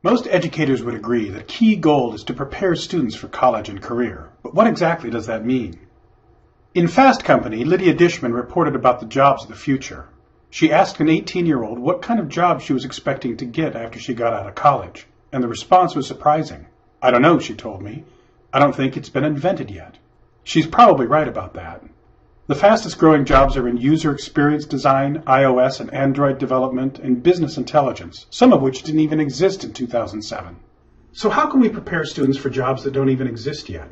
Most educators would agree that a key goal is to prepare students for college and career. But what exactly does that mean? In Fast Company, Lydia Dishman reported about the jobs of the future. She asked an 18-year-old what kind of job she was expecting to get after she got out of college, and the response was surprising. "I don't know," she told me. "I don't think it's been invented yet." She's probably right about that. The fastest growing jobs are in user experience design, iOS and Android development, and business intelligence, some of which didn't even exist in 2007. So how can we prepare students for jobs that don't even exist yet?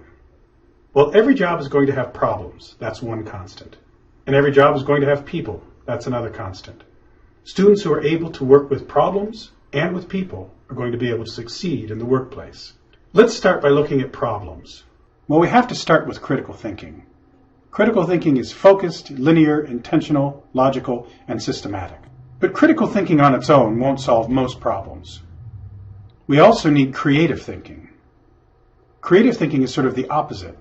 Well, every job is going to have problems. That's one constant. And every job is going to have people. That's another constant. Students who are able to work with problems and with people are going to be able to succeed in the workplace. Let's start by looking at problems. Well, we have to start with critical thinking. Critical thinking is focused, linear, intentional, logical, and systematic. But critical thinking on its own won't solve most problems. We also need creative thinking. Creative thinking is sort of the opposite.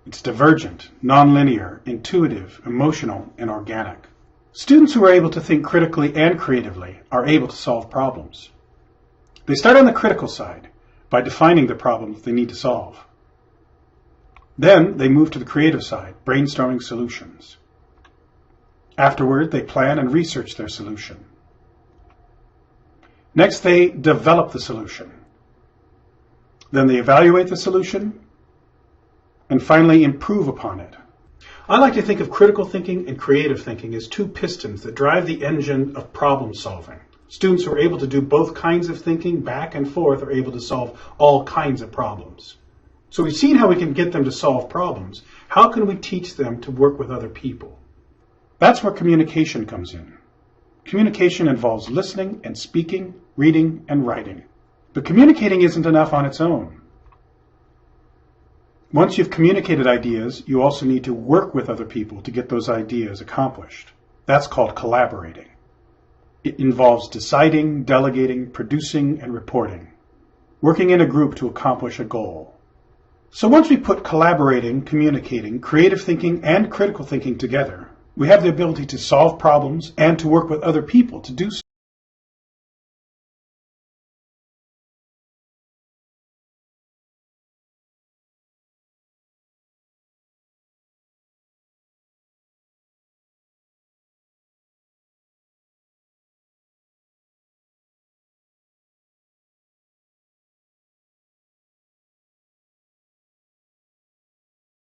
It's divergent, nonlinear, intuitive, emotional, and organic. Students who are able to think critically and creatively are able to solve problems. They start on the critical side by defining the problems they need to solve. Then they move to the creative side, brainstorming solutions. Afterward, they plan and research their solution. Next, they develop the solution. Then they evaluate the solution, and finally improve upon it. I like to think of critical thinking and creative thinking as two pistons that drive the engine of problem solving. Students who are able to do both kinds of thinking back and forth are able to solve all kinds of problems. So we've seen how we can get them to solve problems. How can we teach them to work with other people? That's where communication comes in. Communication involves listening and speaking, reading and writing. But communicating isn't enough on its own. Once you've communicated ideas, you also need to work with other people to get those ideas accomplished. That's called collaborating. It involves deciding, delegating, producing, and reporting. Working in a group to accomplish a goal. So once we put collaborating, communicating, creative thinking, and critical thinking together, we have the ability to solve problems and to work with other people to do so.